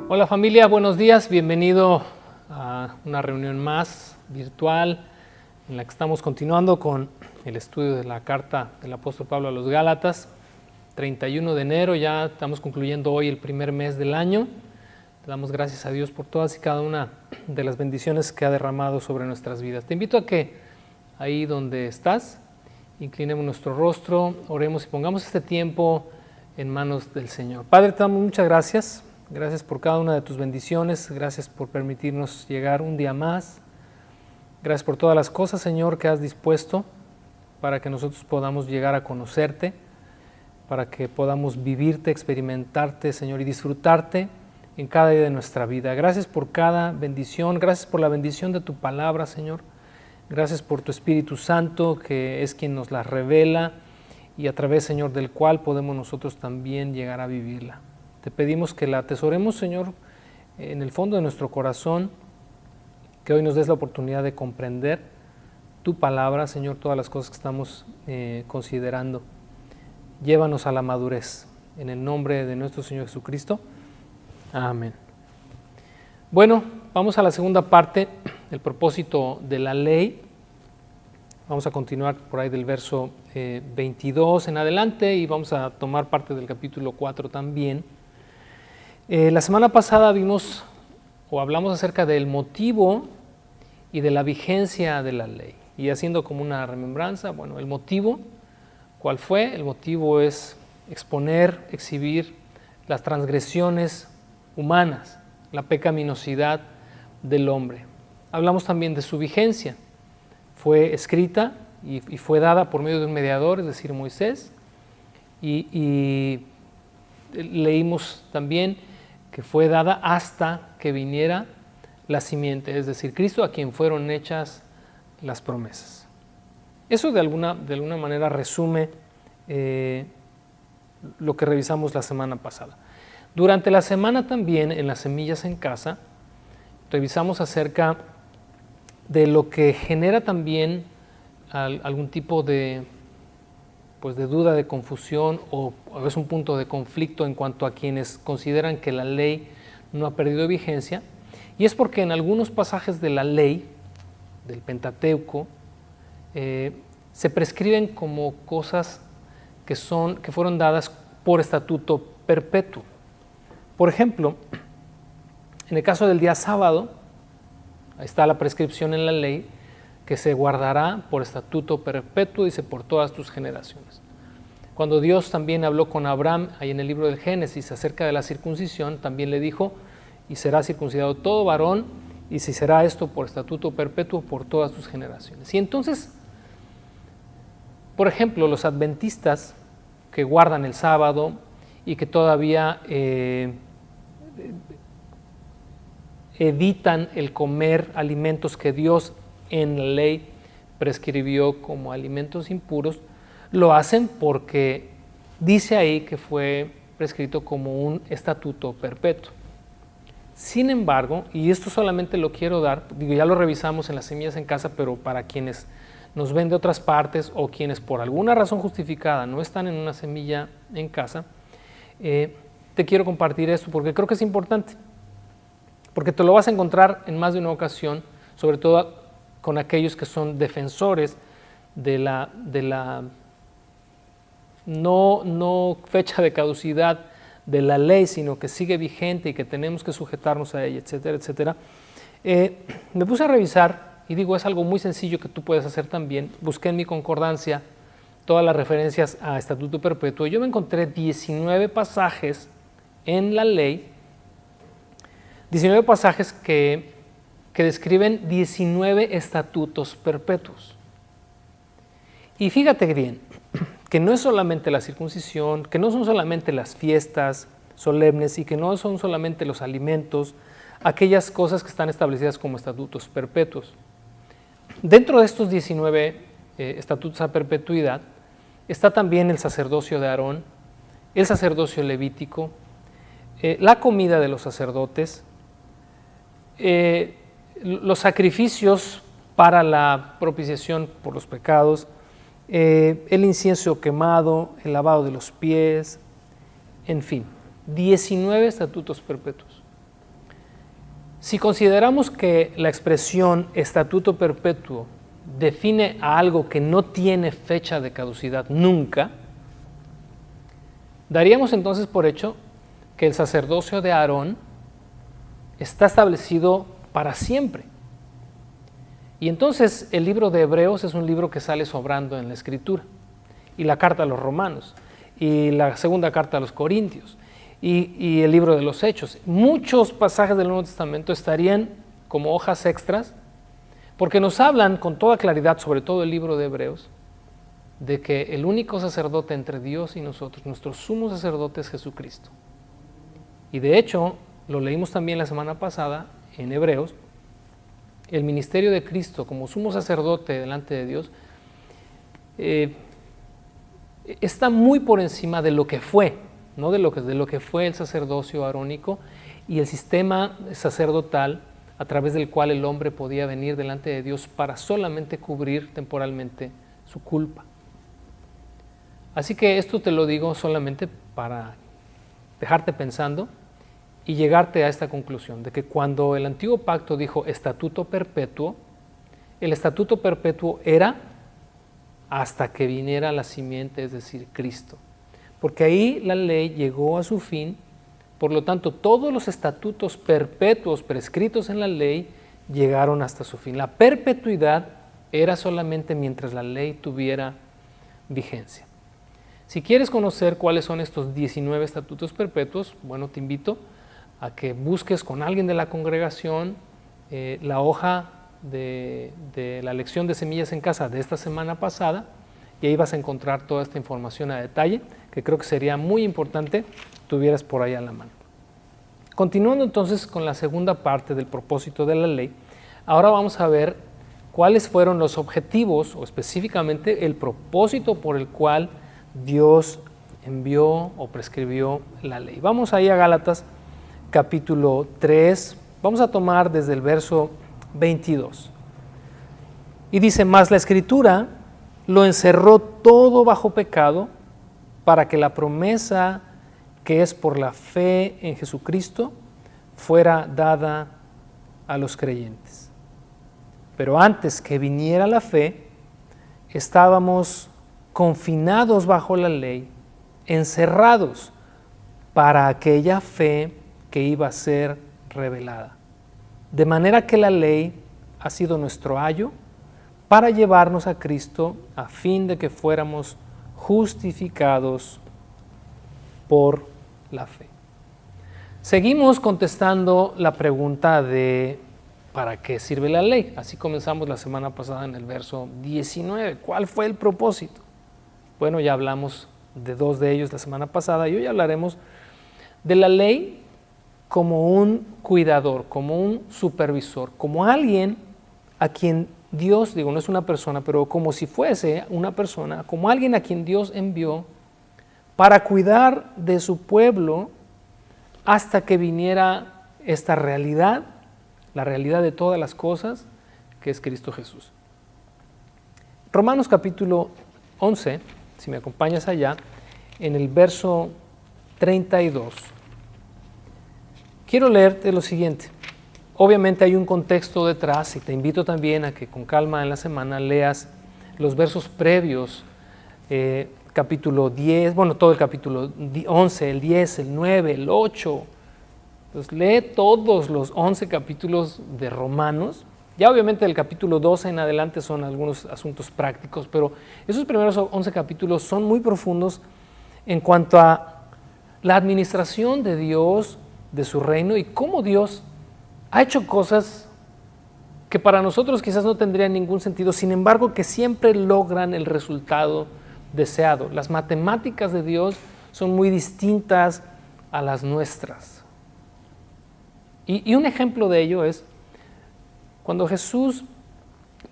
Hola familia, buenos días, bienvenido a una reunión más virtual en la que estamos continuando con el estudio de la carta del apóstol Pablo a los Gálatas. 31 de enero, ya estamos concluyendo hoy el primer mes del año. Le damos gracias a Dios por todas y cada una de las bendiciones que ha derramado sobre nuestras vidas. Te invito a que ahí donde estás, inclinemos nuestro rostro, oremos y pongamos este tiempo en manos del Señor. Padre, te damos muchas gracias. Gracias por cada una de tus bendiciones. Gracias por permitirnos llegar un día más. Gracias por todas las cosas, Señor, que has dispuesto para que nosotros podamos llegar a conocerte, para que podamos vivirte, experimentarte, Señor, y disfrutarte en cada día de nuestra vida. Gracias por cada bendición. Gracias por la bendición de tu palabra, Señor. Gracias por tu Espíritu Santo, que es quien nos la revela y a través, Señor, del cual podemos nosotros también llegar a vivirla. Te pedimos que la atesoremos, Señor, en el fondo de nuestro corazón, que hoy nos des la oportunidad de comprender tu palabra, Señor, todas las cosas que estamos considerando. Llévanos a la madurez, en el nombre de nuestro Señor Jesucristo. Amén. Bueno, vamos a la segunda parte, el propósito de la ley. Vamos a continuar por ahí del verso 22 en adelante y vamos a tomar parte del capítulo 4 también. La semana pasada vimos o hablamos acerca del motivo y de la vigencia de la ley. Y haciendo como una remembranza, bueno, el motivo, ¿cuál fue? El motivo es exponer, exhibir las transgresiones humanas, la pecaminosidad del hombre. Hablamos también de su vigencia. Fue escrita y fue dada por medio de un mediador, es decir, Moisés. Y leímos también que fue dada hasta que viniera la simiente, es decir, Cristo, a quien fueron hechas las promesas. Eso de alguna manera resume lo que revisamos la semana pasada. Durante la semana también, en las semillas en casa, revisamos acerca de lo que genera también algún tipo de duda, de confusión o a veces un punto de conflicto en cuanto a quienes consideran que la ley no ha perdido vigencia, y es porque en algunos pasajes de la ley, del Pentateuco, se prescriben como cosas que fueron dadas por estatuto perpetuo. Por ejemplo, en el caso del día sábado, ahí está la prescripción en la ley, que se guardará por estatuto perpetuo, dice, por todas tus generaciones. Cuando Dios también habló con Abraham, ahí en el libro del Génesis, acerca de la circuncisión, también le dijo, y será circuncidado todo varón, y si será esto por estatuto perpetuo, por todas tus generaciones. Y entonces, por ejemplo, los adventistas que guardan el sábado y que todavía evitan el comer alimentos que Dios en la ley prescribió como alimentos impuros, lo hacen porque dice ahí que fue prescrito como un estatuto perpetuo. Sin embargo, y esto solamente lo quiero dar, ya lo revisamos en las semillas en casa, pero para quienes nos ven de otras partes o quienes por alguna razón justificada no están en una semilla en casa, te quiero compartir esto porque creo que es importante, porque te lo vas a encontrar en más de una ocasión, sobre todo con aquellos que son defensores de la no fecha de caducidad de la ley, sino que sigue vigente y que tenemos que sujetarnos a ella, etcétera, etcétera. Me puse a revisar y digo, es algo muy sencillo que tú puedes hacer también. Busqué en mi concordancia todas las referencias a estatuto perpetuo y yo me encontré 19 pasajes en la ley, 19 pasajes que describen 19 estatutos perpetuos. Y fíjate bien, que no es solamente la circuncisión, que no son solamente las fiestas solemnes y que no son solamente los alimentos, aquellas cosas que están establecidas como estatutos perpetuos. Dentro de estos 19 estatutos a perpetuidad está también el sacerdocio de Aarón, el sacerdocio levítico, la comida de los sacerdotes, los sacrificios para la propiciación por los pecados, el incienso quemado, el lavado de los pies, en fin, 19 estatutos perpetuos. Si consideramos que la expresión estatuto perpetuo define a algo que no tiene fecha de caducidad nunca, daríamos entonces por hecho que el sacerdocio de Aarón está establecido para siempre. Y entonces el libro de Hebreos es un libro que sale sobrando en la Escritura, y la carta a los Romanos, y la segunda carta a los Corintios, y el libro de los Hechos. Muchos pasajes del Nuevo Testamento estarían como hojas extras, porque nos hablan con toda claridad, sobre todo el libro de Hebreos, de que el único sacerdote entre Dios y nosotros, nuestro sumo sacerdote, es Jesucristo. Y de hecho, lo leímos también la semana pasada en Hebreos, el ministerio de Cristo como sumo sacerdote delante de Dios está muy por encima de lo que fue, ¿no? de lo que fue el sacerdocio arónico y el sistema sacerdotal a través del cual el hombre podía venir delante de Dios para solamente cubrir temporalmente su culpa. Así que esto te lo digo solamente para dejarte pensando y llegarte a esta conclusión, de que cuando el antiguo pacto dijo estatuto perpetuo, el estatuto perpetuo era hasta que viniera la simiente, es decir, Cristo. Porque ahí la ley llegó a su fin, por lo tanto todos los estatutos perpetuos prescritos en la ley llegaron hasta su fin. La perpetuidad era solamente mientras la ley tuviera vigencia. Si quieres conocer cuáles son estos 19 estatutos perpetuos, bueno, te invito a que busques con alguien de la congregación la hoja de la lección de Semillas en Casa de esta semana pasada, y ahí vas a encontrar toda esta información a detalle, que creo que sería muy importante tuvieras por ahí a la mano. Continuando entonces con la segunda parte del propósito de la ley, ahora vamos a ver cuáles fueron los objetivos, o específicamente el propósito por el cual Dios envió o prescribió la ley. Vamos ahí a Gálatas capítulo 3, vamos a tomar desde el verso 22. Y dice: mas la Escritura lo encerró todo bajo pecado, para que la promesa que es por la fe en Jesucristo fuera dada a los creyentes. Pero antes que viniera la fe, estábamos confinados bajo la ley, encerrados para aquella fe que iba a ser revelada. De manera que la ley ha sido nuestro ayo para llevarnos a Cristo, a fin de que fuéramos justificados por la fe. Seguimos contestando la pregunta de ¿para qué sirve la ley? Así comenzamos la semana pasada en el verso 19. ¿Cuál fue el propósito? Bueno, ya hablamos de dos de ellos la semana pasada y hoy hablaremos de la ley como un cuidador, como un supervisor, como alguien a quien Dios, digo, no es una persona, pero como si fuese una persona, como alguien a quien Dios envió para cuidar de su pueblo hasta que viniera esta realidad, la realidad de todas las cosas, que es Cristo Jesús. Romanos capítulo 11, si me acompañas allá, en el verso 32. Quiero leerte lo siguiente. Obviamente hay un contexto detrás y te invito también a que con calma en la semana leas los versos previos, capítulo 10, bueno, todo el capítulo 11, el 10, el 9, el 8. Entonces lee todos los 11 capítulos de Romanos. Ya obviamente del capítulo 12 en adelante son algunos asuntos prácticos, pero esos primeros 11 capítulos son muy profundos en cuanto a la administración de Dios, de su reino, y cómo Dios ha hecho cosas que para nosotros quizás no tendrían ningún sentido, sin embargo que siempre logran el resultado deseado. Las matemáticas de Dios son muy distintas a las nuestras. Y un ejemplo de ello es cuando Jesús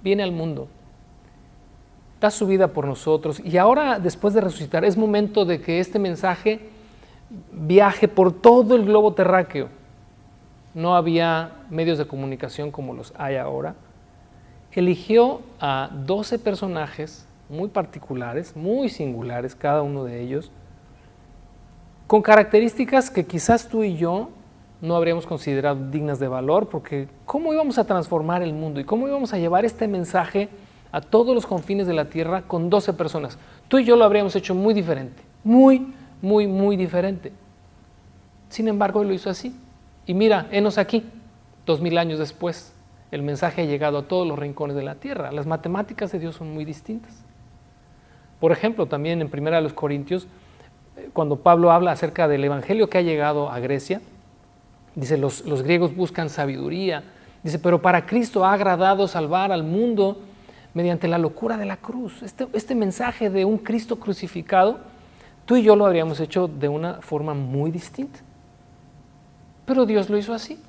viene al mundo, da su vida por nosotros, y ahora después de resucitar es momento de que este mensaje viaje por todo el globo terráqueo. No había medios de comunicación como los hay ahora. Eligió a 12 personajes muy particulares, muy singulares, cada uno de ellos, con características que quizás tú y yo no habríamos considerado dignas de valor, porque ¿cómo íbamos a transformar el mundo y cómo íbamos a llevar este mensaje a todos los confines de la tierra con 12 personas? Tú y yo lo habríamos hecho muy diferente, muy diferente. Sin embargo, Él lo hizo así. Y mira, henos aquí, 2000 años después, el mensaje ha llegado a todos los rincones de la tierra. Las matemáticas de Dios son muy distintas. Por ejemplo, también en 1 Corintios, cuando Pablo habla acerca del evangelio que ha llegado a Grecia, dice, los griegos buscan sabiduría. Dice, pero para Cristo ha agradado salvar al mundo mediante la locura de la cruz. Este mensaje de un Cristo crucificado, tú y yo lo habríamos hecho de una forma muy distinta. Pero Dios lo hizo así.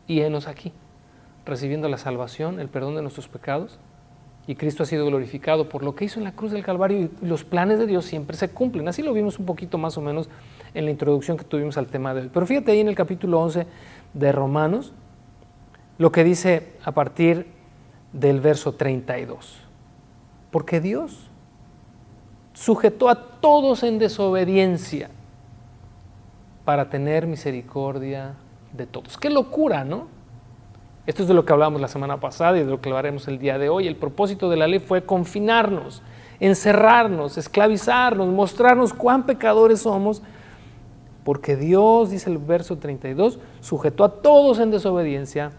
Y henos aquí, recibiendo la salvación, el perdón de nuestros pecados. Y Cristo ha sido glorificado por lo que hizo en la cruz del Calvario, y los planes de Dios siempre se cumplen. Así lo vimos un poquito más o menos en la introducción que tuvimos al tema de hoy. Pero fíjate ahí en el capítulo 11 de Romanos, lo que dice a partir del verso 32. Porque Dios sujetó a todos en desobediencia para tener misericordia de todos. ¡Qué locura!, ¿no? Esto es de lo que hablábamos la semana pasada y de lo que hablaremos el día de hoy. El propósito de la ley fue confinarnos, encerrarnos, esclavizarnos, mostrarnos cuán pecadores somos, porque Dios, dice el verso 32, sujetó a todos en desobediencia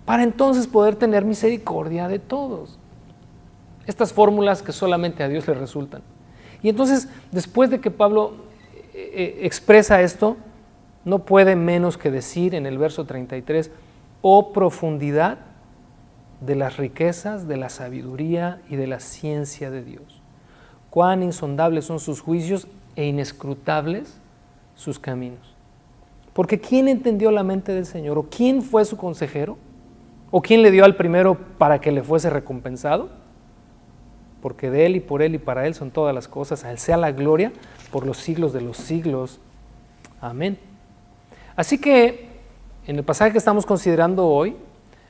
para entonces poder tener misericordia de todos. Estas fórmulas que solamente a Dios le resultan. Y entonces, después de que Pablo expresa esto, no puede menos que decir en el verso 33, oh profundidad de las riquezas, de la sabiduría y de la ciencia de Dios. Cuán insondables son sus juicios e inescrutables sus caminos. Porque ¿quién entendió la mente del Señor? ¿O quién fue su consejero? ¿O quién le dio al primero para que le fuese recompensado? Porque de Él y por Él y para Él son todas las cosas. A Él sea la gloria por los siglos de los siglos. Amén. Así que en el pasaje que estamos considerando hoy,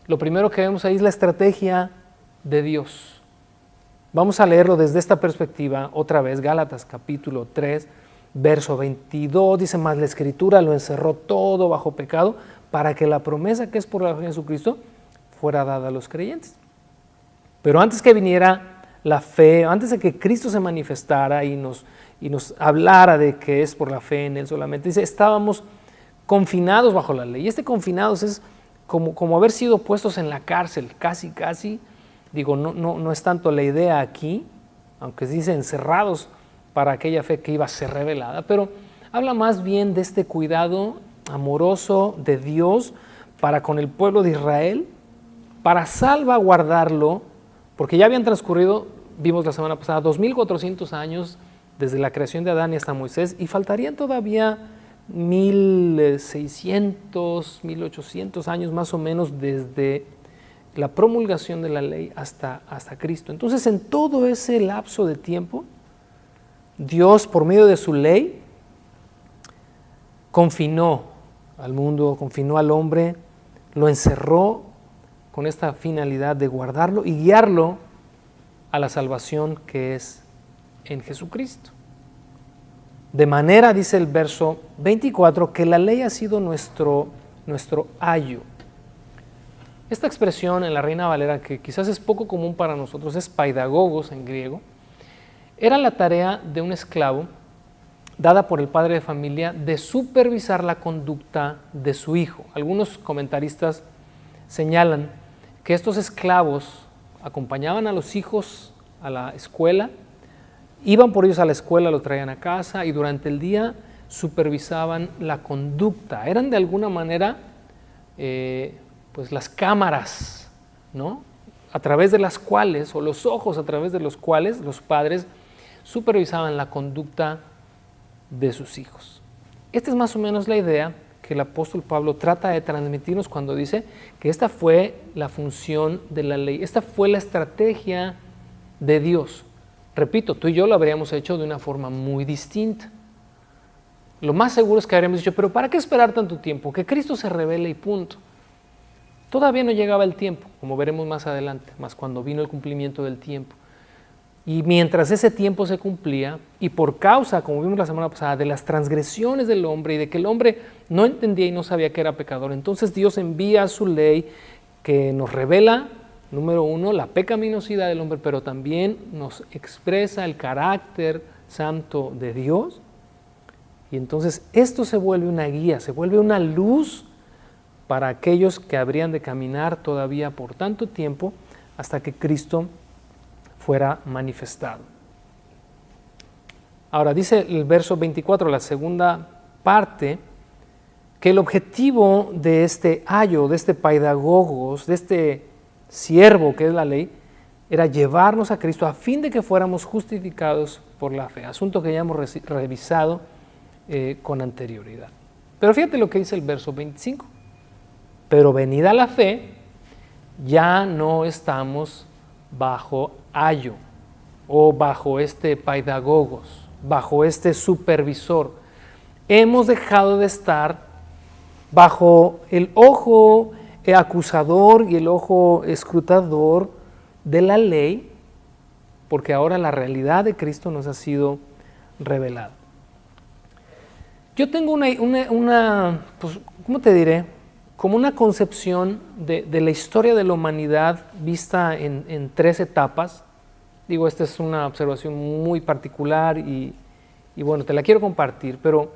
lo primero que vemos ahí es la estrategia de Dios. Vamos a leerlo desde esta perspectiva otra vez, Gálatas capítulo 3, verso 22, dice, más la Escritura lo encerró todo bajo pecado para que la promesa que es por la fe de Jesucristo fuera dada a los creyentes. Pero antes que viniera la fe, antes de que Cristo se manifestara y nos hablara de que es por la fe en Él solamente, dice, estábamos confinados bajo la ley. Y este confinados es como haber sido puestos en la cárcel, casi, digo, no es tanto la idea aquí, aunque se dice encerrados para aquella fe que iba a ser revelada, pero habla más bien de este cuidado amoroso de Dios para con el pueblo de Israel, para salvaguardarlo, porque ya habían transcurrido, vimos la semana pasada, 2400 años desde la creación de Adán y hasta Moisés, y faltarían todavía 1600, 1800 años más o menos desde la promulgación de la ley hasta Cristo. Entonces, en todo ese lapso de tiempo, Dios, por medio de su ley, confinó al mundo, confinó al hombre, lo encerró con esta finalidad de guardarlo y guiarlo a la salvación que es en Jesucristo. De manera, dice el verso 24, que la ley ha sido nuestro ayo. Esta expresión en la Reina Valera, que quizás es poco común para nosotros, es paidagogos en griego, era la tarea de un esclavo dada por el padre de familia de supervisar la conducta de su hijo. Algunos comentaristas señalan que estos esclavos acompañaban a los hijos a la escuela, iban por ellos a la escuela, los traían a casa y durante el día supervisaban la conducta. Eran de alguna manera pues las cámaras, ¿no?, a través de las cuales, o los ojos a través de los cuales los padres supervisaban la conducta de sus hijos. Esta es más o menos la idea que el apóstol Pablo trata de transmitirnos cuando dice que esta fue la función de la ley, esta fue la estrategia de Dios. Repito, tú y yo lo habríamos hecho de una forma muy distinta. Lo más seguro es que habríamos dicho, pero ¿para qué esperar tanto tiempo? Que Cristo se revele y punto. Todavía no llegaba el tiempo, como veremos más adelante, más cuando vino el cumplimiento del tiempo. Y mientras ese tiempo se cumplía, y por causa, como vimos la semana pasada, de las transgresiones del hombre y de que el hombre no entendía y no sabía que era pecador, entonces Dios envía su ley que nos revela, número uno, la pecaminosidad del hombre, pero también nos expresa el carácter santo de Dios. Y entonces esto se vuelve una guía, se vuelve una luz para aquellos que habrían de caminar todavía por tanto tiempo hasta que Cristo fuera manifestado. Ahora dice el verso 24, la segunda parte, que el objetivo de este ayo, de este paidagogos, de este siervo que es la ley, era llevarnos a Cristo a fin de que fuéramos justificados por la fe, asunto que ya hemos revisado con anterioridad. Pero fíjate lo que dice el verso 25. Pero venida la fe, ya no estamos bajo ayo o bajo este paidagogos, bajo este supervisor. Hemos dejado de estar bajo el ojo acusador y el ojo escrutador de la ley, porque ahora la realidad de Cristo nos ha sido revelada. Yo tengo pues, ¿cómo te diré? Como una concepción de la historia de la humanidad vista en 3 etapas. Digo, esta es una observación muy particular y bueno, te la quiero compartir, pero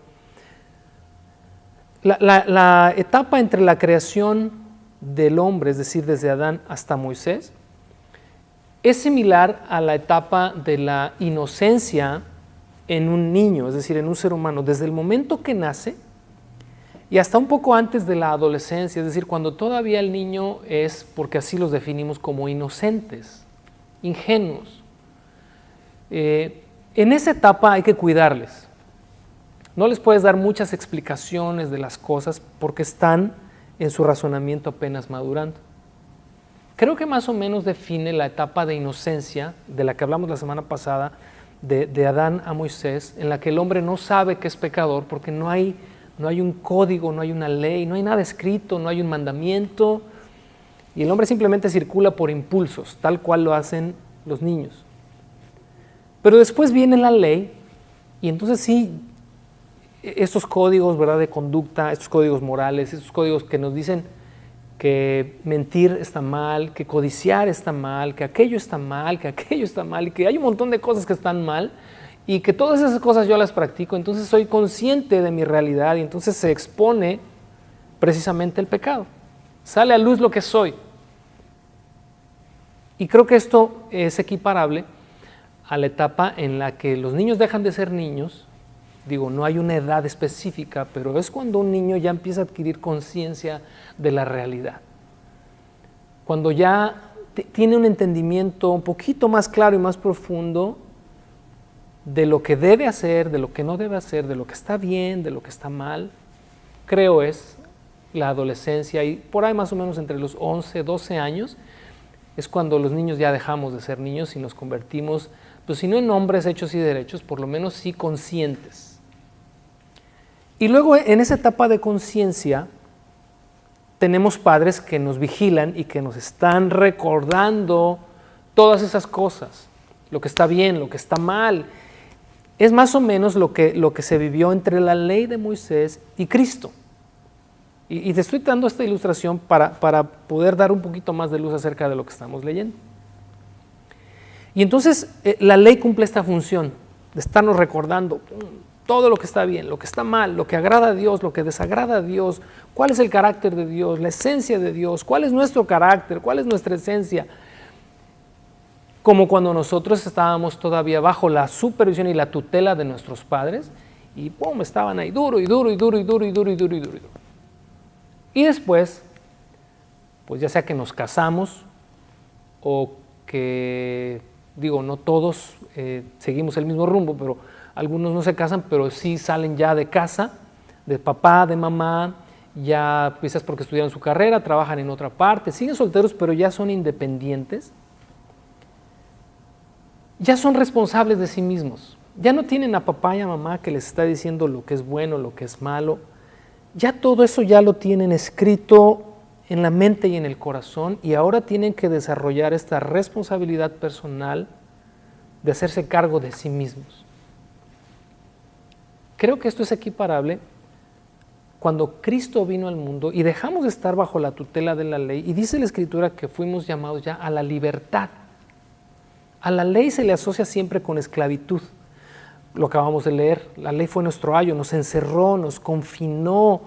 la etapa entre la creación del hombre, es decir, desde Adán hasta Moisés, es similar a la etapa de la inocencia en un niño, es decir, en un ser humano, desde el momento que nace y hasta un poco antes de la adolescencia, es decir, cuando todavía el niño es, porque así los definimos, como inocentes, ingenuos. En esa etapa hay que cuidarles. No les puedes dar muchas explicaciones de las cosas porque están en su razonamiento apenas madurando. Creo que más o menos define la etapa de inocencia de la que hablamos la semana pasada, de Adán a Moisés, en la que el hombre no sabe que es pecador porque no hay un código, no hay una ley, no hay nada escrito, no hay un mandamiento, y el hombre simplemente circula por impulsos, tal cual lo hacen los niños. Pero después viene la ley, y entonces sí, estos códigos, ¿verdad?, de conducta, estos códigos morales, estos códigos que nos dicen que mentir está mal, que codiciar está mal, que aquello está mal, que aquello está mal, y que hay un montón de cosas que están mal, y que todas esas cosas yo las practico, entonces soy consciente de mi realidad, y entonces se expone precisamente el pecado. Sale a luz lo que soy. Y creo que esto es equiparable a la etapa en la que los niños dejan de ser niños. Digo, no hay una edad específica, pero es cuando un niño ya empieza a adquirir conciencia de la realidad. Cuando ya tiene un entendimiento un poquito más claro y más profundo de lo que debe hacer, de lo que no debe hacer, de lo que está bien, de lo que está mal, creo es la adolescencia, y por ahí más o menos entre los 11, 12 años, es cuando los niños ya dejamos de ser niños y nos convertimos, pues si no en hombres hechos y derechos, por lo menos sí conscientes. Y luego en esa etapa de conciencia tenemos padres que nos vigilan y que nos están recordando todas esas cosas, lo que está bien, lo que está mal. Es más o menos lo que se vivió entre la ley de Moisés y Cristo. Y te estoy dando esta ilustración para poder dar un poquito más de luz acerca de lo que estamos leyendo. Y entonces la ley cumple esta función de estarnos recordando todo lo que está bien, lo que está mal, lo que agrada a Dios, lo que desagrada a Dios, cuál es el carácter de Dios, la esencia de Dios, cuál es nuestro carácter, cuál es nuestra esencia. Como cuando nosotros estábamos todavía bajo la supervisión y la tutela de nuestros padres, y ¡pum!, estaban ahí duro y duro y duro y duro y duro y duro y duro. Y después, pues ya sea que nos casamos o que, digo, no todos seguimos el mismo rumbo, pero algunos no se casan, pero sí salen ya de casa, de papá, de mamá, ya quizás porque estudiaron su carrera, trabajan en otra parte, siguen solteros, pero ya son independientes. Ya son responsables de sí mismos. Ya no tienen a papá y a mamá que les está diciendo lo que es bueno, lo que es malo. Ya todo eso ya lo tienen escrito en la mente y en el corazón, y ahora tienen que desarrollar esta responsabilidad personal de hacerse cargo de sí mismos. Creo que esto es equiparable cuando Cristo vino al mundo y dejamos de estar bajo la tutela de la ley, y dice la Escritura que fuimos llamados ya a la libertad. A la ley se le asocia siempre con esclavitud. Lo acabamos de leer, la ley fue nuestro ayo, nos encerró, nos confinó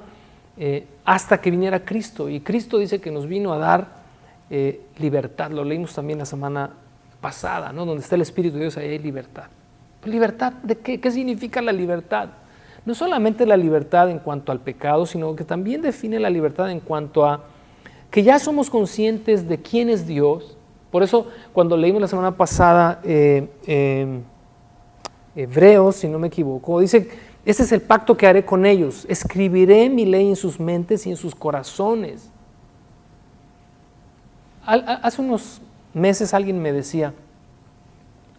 hasta que viniera Cristo. Y Cristo dice que nos vino a dar libertad. Lo leímos también la semana pasada, ¿no? Donde está el Espíritu de Dios, ahí hay libertad. ¿Libertad de qué? ¿Qué significa la libertad? No solamente la libertad en cuanto al pecado, sino que también define la libertad en cuanto a que ya somos conscientes de quién es Dios. Por eso, cuando leímos la semana pasada Hebreos, si no me equivoco, dice: este es el pacto que haré con ellos, escribiré mi ley en sus mentes y en sus corazones. Hace unos meses alguien me decía: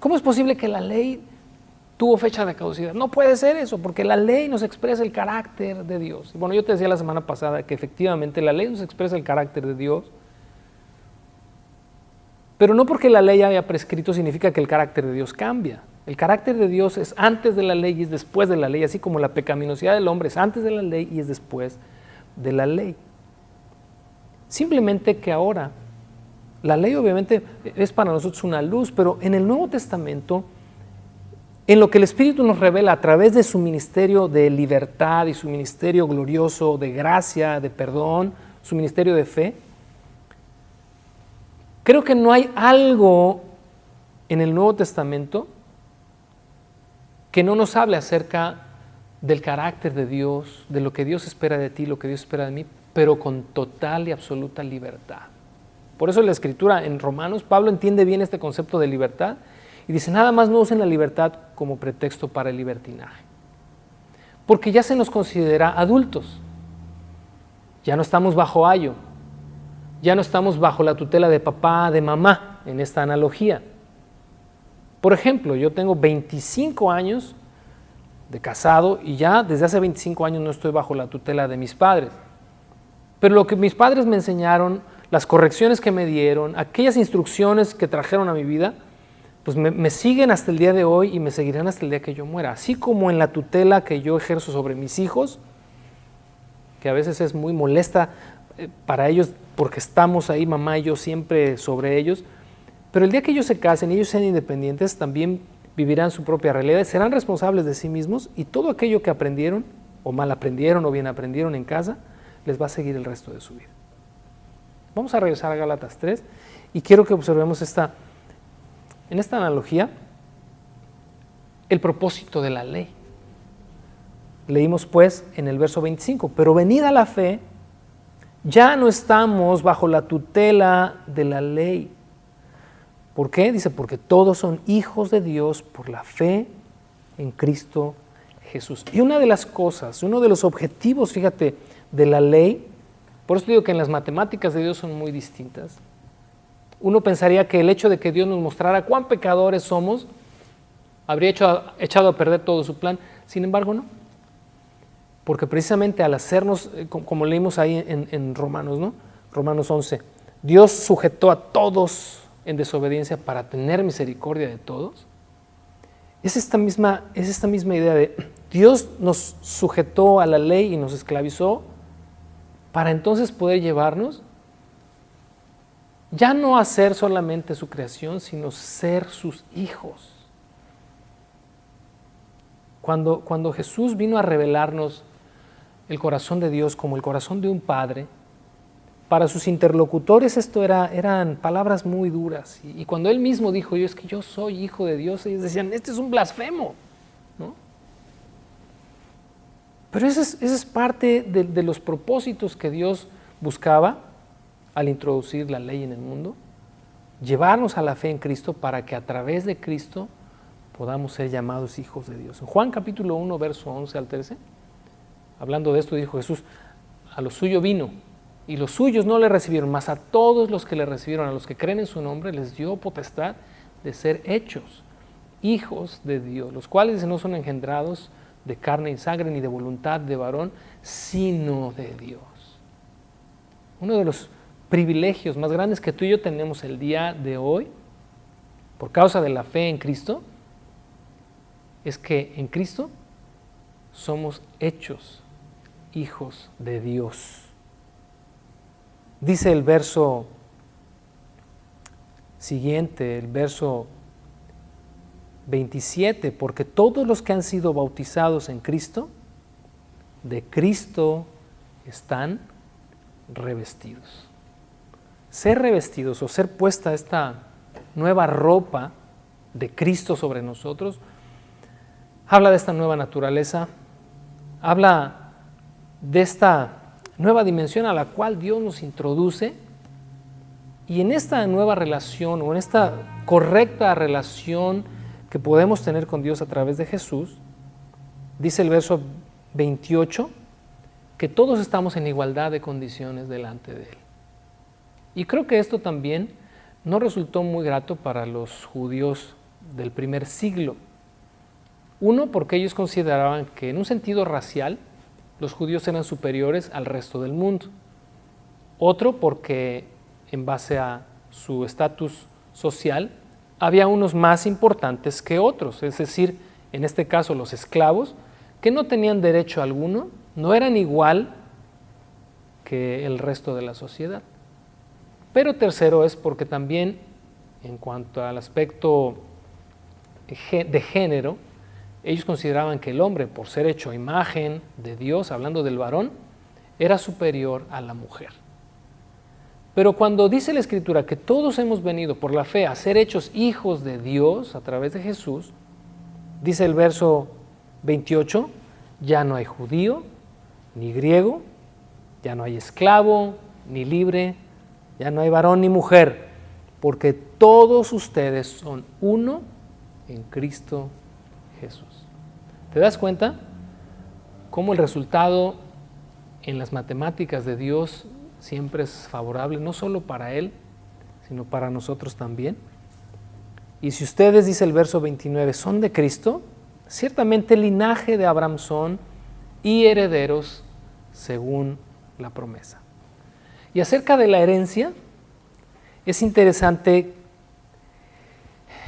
¿cómo es posible que la ley tuvo fecha de caducidad? No puede ser eso, porque la ley nos expresa el carácter de Dios. Y bueno, yo te decía la semana pasada que efectivamente la ley nos expresa el carácter de Dios, pero no porque la ley haya prescrito significa que el carácter de Dios cambia. El carácter de Dios es antes de la ley y es después de la ley, así como la pecaminosidad del hombre es antes de la ley y es después de la ley. Simplemente que ahora la ley obviamente es para nosotros una luz, pero en el Nuevo Testamento, en lo que el Espíritu nos revela a través de su ministerio de libertad y su ministerio glorioso de gracia, de perdón, su ministerio de fe, creo que no hay algo en el Nuevo Testamento que no nos hable acerca del carácter de Dios, de lo que Dios espera de ti, lo que Dios espera de mí, pero con total y absoluta libertad. Por eso en la Escritura, en Romanos, Pablo entiende bien este concepto de libertad y dice: nada más no usen la libertad como pretexto para el libertinaje, porque ya se nos considera adultos, ya no estamos bajo ayo, ya no estamos bajo la tutela de papá, de mamá, en esta analogía. Por ejemplo, yo tengo 25 años de casado y ya desde hace 25 años no estoy bajo la tutela de mis padres. Pero lo que mis padres me enseñaron, las correcciones que me dieron, aquellas instrucciones que trajeron a mi vida, pues me siguen hasta el día de hoy y me seguirán hasta el día que yo muera. Así como en la tutela que yo ejerzo sobre mis hijos, que a veces es muy molesta para ellos porque estamos ahí, mamá y yo, siempre sobre ellos. Pero el día que ellos se casen y ellos sean independientes, también vivirán su propia realidad, serán responsables de sí mismos y todo aquello que aprendieron, o mal aprendieron, o bien aprendieron en casa, les va a seguir el resto de su vida. Vamos a regresar a Gálatas 3 y quiero que observemos en esta analogía el propósito de la ley. Leímos pues en el verso 25: pero venida la fe, ya no estamos bajo la tutela de la ley. ¿Por qué? Dice: porque todos son hijos de Dios por la fe en Cristo Jesús. Y una de las cosas, uno de los objetivos, fíjate, de la ley, por eso digo que en las matemáticas de Dios son muy distintas. Uno pensaría que el hecho de que Dios nos mostrara cuán pecadores somos habría echado a perder todo su plan. Sin embargo, no. Porque precisamente al hacernos, como leímos ahí en Romanos, ¿no? Romanos 11, Dios sujetó a todos en desobediencia para tener misericordia de todos. Es esta misma idea de Dios nos sujetó a la ley y nos esclavizó para entonces poder llevarnos ya no a ser solamente su creación, sino ser sus hijos. Cuando Jesús vino a revelarnos el corazón de Dios como el corazón de un padre, para sus interlocutores esto eran palabras muy duras. Y cuando él mismo dijo: es que yo soy hijo de Dios, ellos decían: este es un blasfemo, ¿no? Pero esa es parte de los propósitos que Dios buscaba al introducir la ley en el mundo, llevarnos a la fe en Cristo para que a través de Cristo podamos ser llamados hijos de Dios. En Juan capítulo 1, verso 11 al 13, hablando de esto, dijo Jesús: a lo suyo vino, y los suyos no le recibieron, mas a todos los que le recibieron, a los que creen en su nombre, les dio potestad de ser hechos hijos de Dios, los cuales no son engendrados de carne y sangre, ni de voluntad de varón, sino de Dios. Uno de los privilegios más grandes que tú y yo tenemos el día de hoy por causa de la fe en Cristo, es que en Cristo somos hechos hijos de Dios. Dice el verso siguiente, el verso 27, porque todos los que han sido bautizados en Cristo, de Cristo están revestidos. Ser revestidos o ser puesta esta nueva ropa de Cristo sobre nosotros, habla de esta nueva naturaleza, habla de esta nueva dimensión a la cual Dios nos introduce, y en esta nueva relación o en esta correcta relación que podemos tener con Dios a través de Jesús, dice el verso 28, que todos estamos en igualdad de condiciones delante de Él. Y creo que esto también no resultó muy grato para los judíos del primer siglo. Uno, porque ellos consideraban que en un sentido racial los judíos eran superiores al resto del mundo. Otro, porque en base a su estatus social había unos más importantes que otros, es decir, en este caso los esclavos, que no tenían derecho alguno, no eran igual que el resto de la sociedad. Pero tercero es porque también, en cuanto al aspecto de género, ellos consideraban que el hombre, por ser hecho a imagen de Dios, hablando del varón, era superior a la mujer. Pero cuando dice la Escritura que todos hemos venido por la fe a ser hechos hijos de Dios a través de Jesús, dice el verso 28, ya no hay judío ni griego, ya no hay esclavo ni libre, ya no hay varón ni mujer, porque todos ustedes son uno en Cristo Jesús. ¿Te das cuenta cómo el resultado en las matemáticas de Dios siempre es favorable, no solo para Él, sino para nosotros también? Y si ustedes, dice el verso 29, son de Cristo, ciertamente el linaje de Abraham son y herederos según la promesa. Y acerca de la herencia, es interesante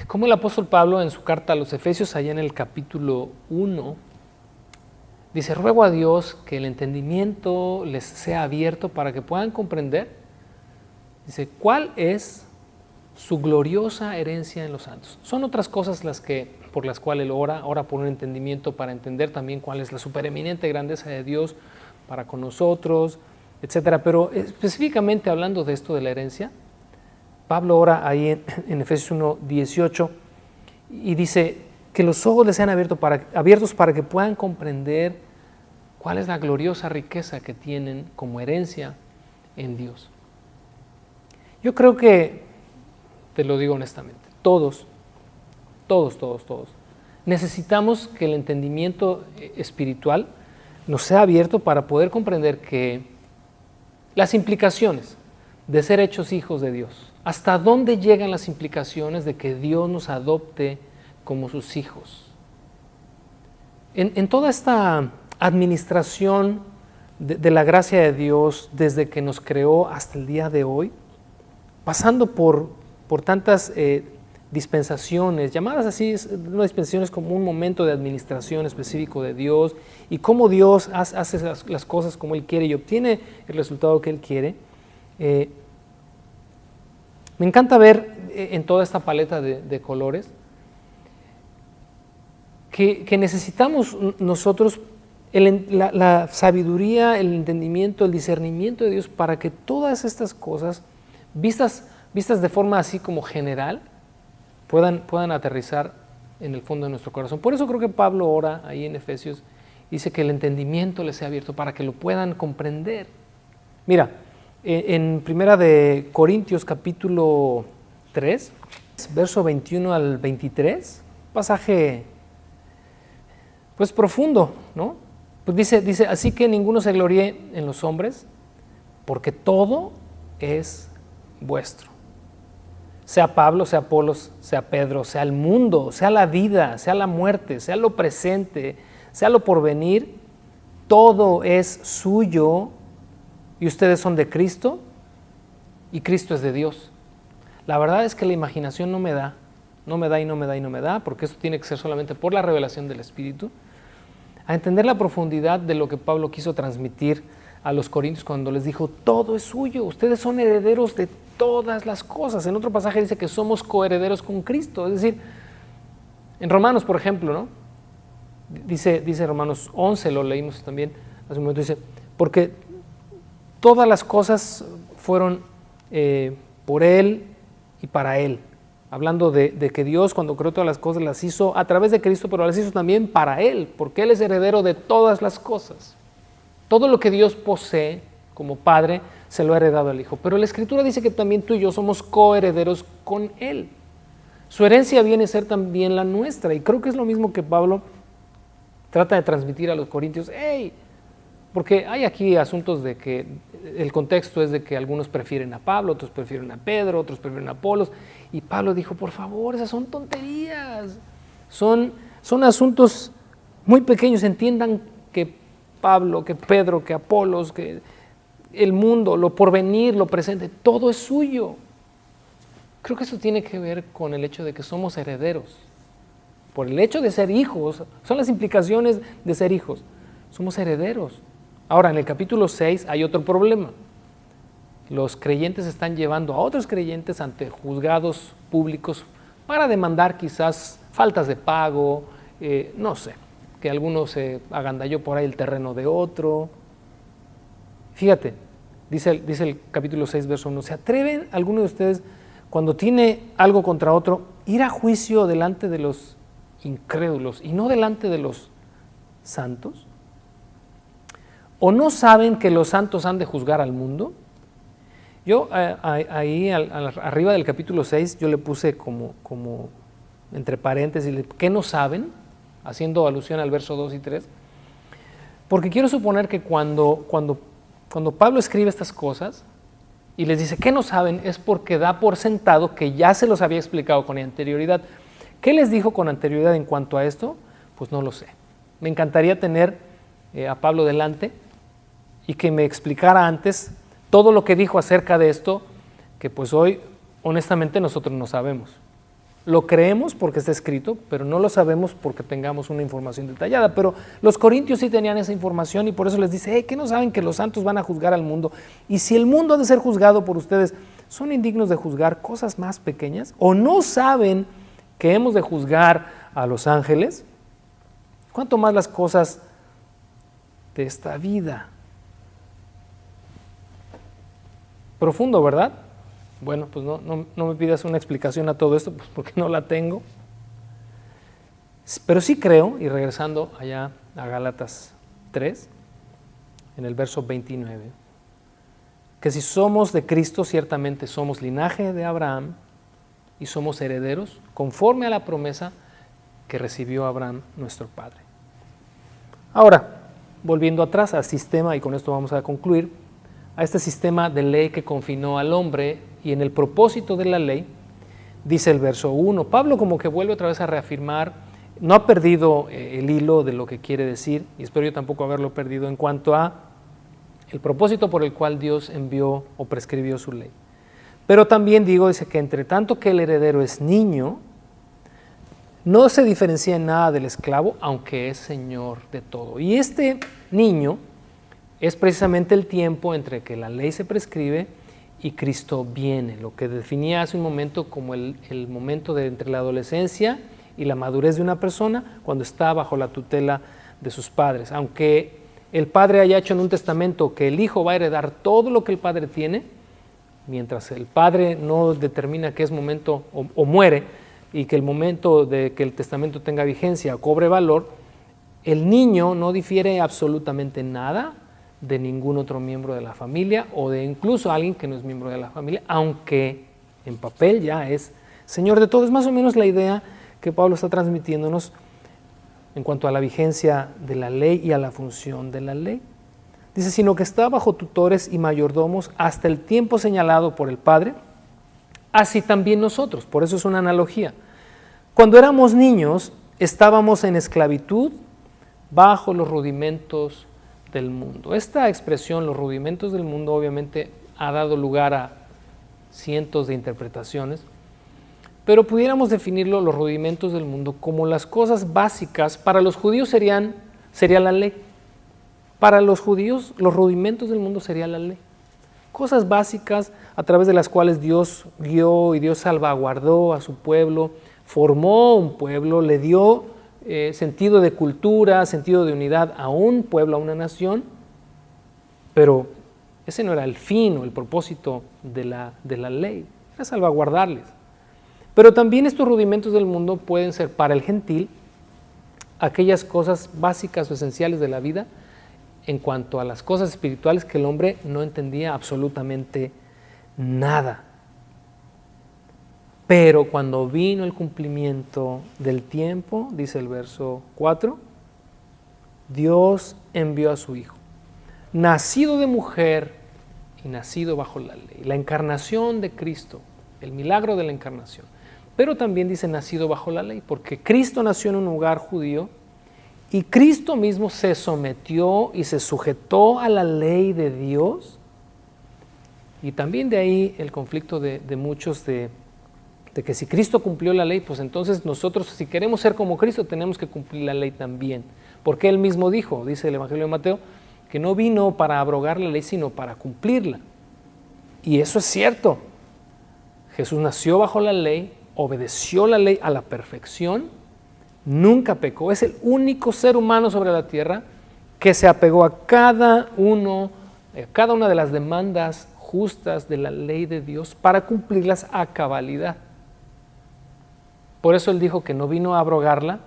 cómo el apóstol Pablo en su carta a los Efesios, allá en el capítulo 1, dice, ruego a Dios que el entendimiento les sea abierto para que puedan comprender, dice, ¿cuál es su gloriosa herencia en los santos? Son otras cosas por las cuales él ora por un entendimiento para entender también cuál es la supereminente grandeza de Dios para con nosotros, etcétera. Pero específicamente hablando de esto de la herencia, Pablo ora ahí en Efesios 1, 18 y dice que los ojos les sean abiertos para que puedan comprender cuál es la gloriosa riqueza que tienen como herencia en Dios. Yo creo que, te lo digo honestamente, todos, necesitamos que el entendimiento espiritual nos sea abierto para poder comprender que las implicaciones de ser hechos hijos de Dios, hasta dónde llegan las implicaciones de que Dios nos adopte como sus hijos. En toda esta administración de la gracia de Dios desde que nos creó hasta el día de hoy, pasando por tantas dispensaciones, llamadas así, no dispensaciones como un momento de administración específico de Dios y cómo Dios hace las cosas como Él quiere y obtiene el resultado que Él quiere. Me encanta ver en toda esta paleta de colores que necesitamos nosotros la sabiduría, el entendimiento, el discernimiento de Dios para que todas estas cosas, vistas de forma así como general, puedan aterrizar en el fondo de nuestro corazón. Por eso creo que Pablo ora ahí en Efesios, dice que el entendimiento les sea abierto para que lo puedan comprender. Mira, en Primera de Corintios capítulo 3, verso 21 al 23, pasaje pues profundo, ¿no? Pues dice, así que ninguno se gloríe en los hombres, porque todo es vuestro. Sea Pablo, sea Apolos, sea Pedro, sea el mundo, sea la vida, sea la muerte, sea lo presente, sea lo porvenir, todo es suyo y ustedes son de Cristo y Cristo es de Dios. La verdad es que la imaginación no me da no me da y no me da y no me da, porque esto tiene que ser solamente por la revelación del Espíritu, a entender la profundidad de lo que Pablo quiso transmitir a los corintios cuando les dijo, todo es suyo, ustedes son herederos de todas las cosas. En otro pasaje dice que somos coherederos con Cristo, es decir, en Romanos, por ejemplo, ¿no? Dice Romanos 11, lo leímos también hace un momento, dice, porque todas las cosas fueron por Él y para Él. Hablando de que Dios cuando creó todas las cosas las hizo a través de Cristo, pero las hizo también para Él, porque Él es heredero de todas las cosas. Todo lo que Dios posee como Padre se lo ha heredado al Hijo. Pero la Escritura dice que también tú y yo somos coherederos con Él. Su herencia viene a ser también la nuestra. Y creo que es lo mismo que Pablo trata de transmitir a los corintios. ¡Hey! Porque hay aquí asuntos de que el contexto es de que algunos prefieren a Pablo, otros prefieren a Pedro, otros prefieren a Apolos. Y Pablo dijo, por favor, esas son tonterías. Son asuntos muy pequeños. Entiendan que Pablo, que Pedro, que Apolos, que el mundo, lo porvenir, lo presente, todo es suyo. Creo que eso tiene que ver con el hecho de que somos herederos. Por el hecho de ser hijos, son las implicaciones de ser hijos. Somos herederos. Ahora, en el capítulo 6 hay otro problema. Los creyentes están llevando a otros creyentes ante juzgados públicos para demandar quizás faltas de pago, no sé, que alguno se agandalló por ahí el terreno de otro. Fíjate, dice el capítulo 6, verso 1, ¿se atreven alguno de ustedes cuando tiene algo contra otro ir a juicio delante de los incrédulos y no delante de los santos? ¿O no saben que los santos han de juzgar al mundo? Yo ahí arriba del capítulo 6 yo le puse como entre paréntesis, ¿qué no saben? Haciendo alusión al verso 2 y 3. Porque quiero suponer que cuando Pablo escribe estas cosas y les dice, ¿qué no saben? Es porque da por sentado que ya se los había explicado con anterioridad. ¿Qué les dijo con anterioridad en cuanto a esto? Pues no lo sé. Me encantaría tener a Pablo delante y que me explicara antes todo lo que dijo acerca de esto, que pues hoy honestamente nosotros no sabemos. Lo creemos porque está escrito, pero no lo sabemos porque tengamos una información detallada. Pero los corintios sí tenían esa información y por eso les dice, ¿qué no saben que los santos van a juzgar al mundo? Y si el mundo ha de ser juzgado por ustedes, ¿son indignos de juzgar cosas más pequeñas? ¿O no saben que hemos de juzgar a los ángeles? ¿Cuánto más las cosas de esta vida? Profundo, ¿verdad? Bueno, pues no me pidas una explicación a todo esto, pues porque no la tengo. Pero sí creo, y regresando allá a Gálatas 3, en el verso 29, que si somos de Cristo, ciertamente somos linaje de Abraham y somos herederos conforme a la promesa que recibió Abraham, nuestro padre. Ahora, volviendo atrás al sistema, y con esto vamos a concluir, a este sistema de ley que confinó al hombre y en el propósito de la ley, dice el verso 1, Pablo como que vuelve otra vez a reafirmar, no ha perdido el hilo de lo que quiere decir, y espero yo tampoco haberlo perdido en cuanto a el propósito por el cual Dios envió o prescribió su ley. Pero también dice que entre tanto que el heredero es niño, no se diferencia en nada del esclavo, aunque es señor de todo. Y este niño es precisamente el tiempo entre que la ley se prescribe y Cristo viene, lo que definía hace un momento como el momento entre la adolescencia y la madurez de una persona cuando está bajo la tutela de sus padres. Aunque el padre haya hecho en un testamento que el hijo va a heredar todo lo que el padre tiene, mientras el padre no determina que es momento o muere y que el momento de que el testamento tenga vigencia o cobre valor, el niño no difiere absolutamente nada de ningún otro miembro de la familia o de incluso alguien que no es miembro de la familia, aunque en papel ya es señor de todo. Es más o menos la idea que Pablo está transmitiéndonos en cuanto a la vigencia de la ley y a la función de la ley. Dice, sino que está bajo tutores y mayordomos hasta el tiempo señalado por el Padre, así también nosotros. Por eso es una analogía. Cuando éramos niños, estábamos en esclavitud bajo los rudimentos del mundo. Esta expresión, los rudimentos del mundo, obviamente ha dado lugar a cientos de interpretaciones, pero pudiéramos definirlo, los rudimentos del mundo, como las cosas básicas. Para los judíos sería la ley. Para los judíos, los rudimentos del mundo sería la ley. Cosas básicas a través de las cuales Dios guió y Dios salvaguardó a su pueblo, formó un pueblo, le dio sentido de cultura, sentido de unidad a un pueblo, a una nación, pero ese no era el fin o el propósito de la ley, era salvaguardarles. Pero también estos rudimentos del mundo pueden ser para el gentil aquellas cosas básicas o esenciales de la vida en cuanto a las cosas espirituales que el hombre no entendía absolutamente nada. Pero cuando vino el cumplimiento del tiempo, dice el verso 4, Dios envió a su Hijo, nacido de mujer y nacido bajo la ley. La encarnación de Cristo, el milagro de la encarnación. Pero también dice nacido bajo la ley, porque Cristo nació en un hogar judío y Cristo mismo se sometió y se sujetó a la ley de Dios. Y también de ahí el conflicto de muchos de que si Cristo cumplió la ley, pues entonces nosotros, si queremos ser como Cristo, tenemos que cumplir la ley también. Porque Él mismo dijo, dice el Evangelio de Mateo, que no vino para abrogar la ley, sino para cumplirla. Y eso es cierto. Jesús nació bajo la ley, obedeció la ley a la perfección, nunca pecó. Es el único ser humano sobre la tierra que se apegó a cada una de las demandas justas de la ley de Dios para cumplirlas a cabalidad. Por eso Él dijo que no vino a abrogarla,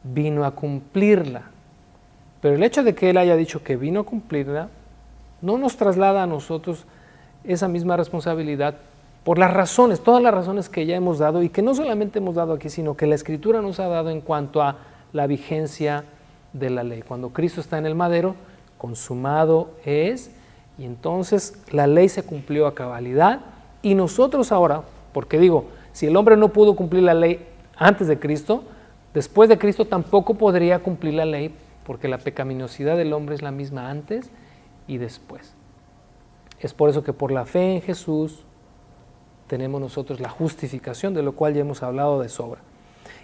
vino a cumplirla. Pero el hecho de que Él haya dicho que vino a cumplirla no nos traslada a nosotros esa misma responsabilidad por las razones, todas las razones que ya hemos dado y que no solamente hemos dado aquí, sino que la Escritura nos ha dado en cuanto a la vigencia de la ley. Cuando Cristo está en el madero, consumado es, y entonces la ley se cumplió a cabalidad y nosotros ahora, porque digo, si el hombre no pudo cumplir la ley antes de Cristo, después de Cristo tampoco podría cumplir la ley, porque la pecaminosidad del hombre es la misma antes y después. Es por eso que por la fe en Jesús tenemos nosotros la justificación, de lo cual ya hemos hablado de sobra.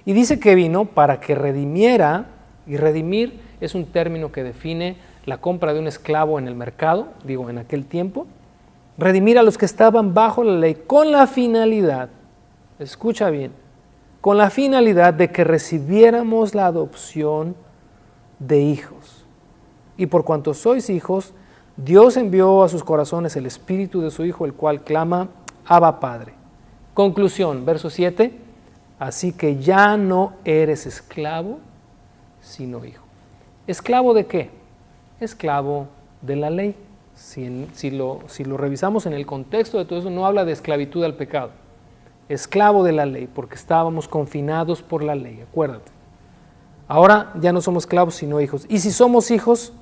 Y dice que vino para que redimiera, y redimir es un término que define la compra de un esclavo en el mercado, digo en aquel tiempo, redimir a los que estaban bajo la ley con la finalidad, escucha bien, con la finalidad de que recibiéramos la adopción de hijos. Y por cuanto sois hijos, Dios envió a sus corazones el Espíritu de su Hijo, el cual clama, Abba Padre. Conclusión, verso 7, así que ya no eres esclavo, sino hijo. ¿Esclavo de qué? Esclavo de la ley. Si lo revisamos en el contexto de todo eso, no habla de esclavitud al pecado. Esclavo de la ley, porque estábamos confinados por la ley, acuérdate. Ahora ya no somos esclavos, sino hijos. Y si somos hijos,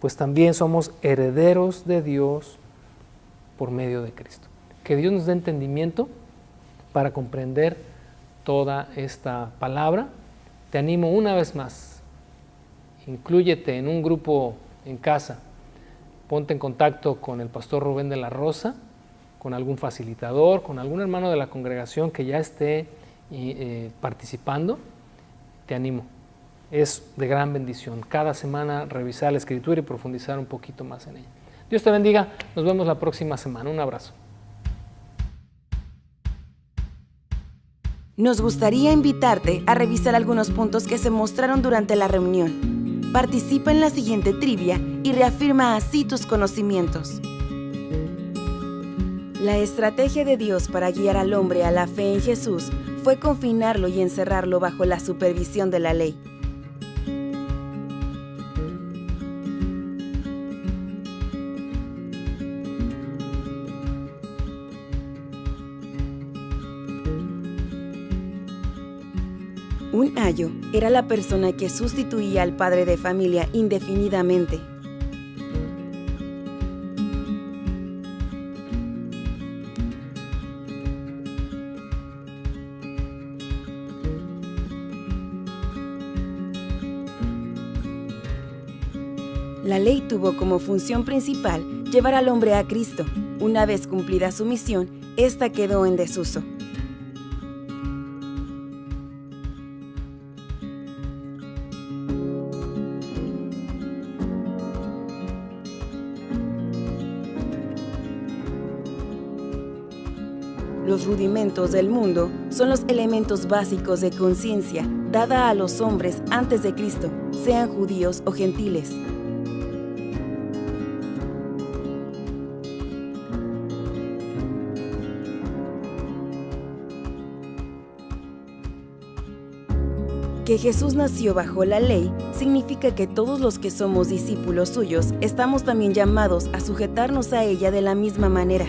pues también somos herederos de Dios por medio de Cristo. Que Dios nos dé entendimiento para comprender toda esta palabra. Te animo una vez más, inclúyete en un grupo en casa, ponte en contacto con el pastor Rubén de la Rosa, con algún facilitador, con algún hermano de la congregación que ya esté participando. Te animo, es de gran bendición cada semana revisar la Escritura y profundizar un poquito más en ella. Dios te bendiga, nos vemos la próxima semana, un abrazo. Nos gustaría invitarte a revisar algunos puntos que se mostraron durante la reunión. Participa en la siguiente trivia y reafirma así tus conocimientos. La estrategia de Dios para guiar al hombre a la fe en Jesús fue confinarlo y encerrarlo bajo la supervisión de la ley. Un ayo era la persona que sustituía al padre de familia indefinidamente. La ley tuvo como función principal llevar al hombre a Cristo. Una vez cumplida su misión, esta quedó en desuso. Los rudimentos del mundo son los elementos básicos de conciencia dada a los hombres antes de Cristo, sean judíos o gentiles. Que Jesús nació bajo la ley significa que todos los que somos discípulos suyos estamos también llamados a sujetarnos a ella de la misma manera.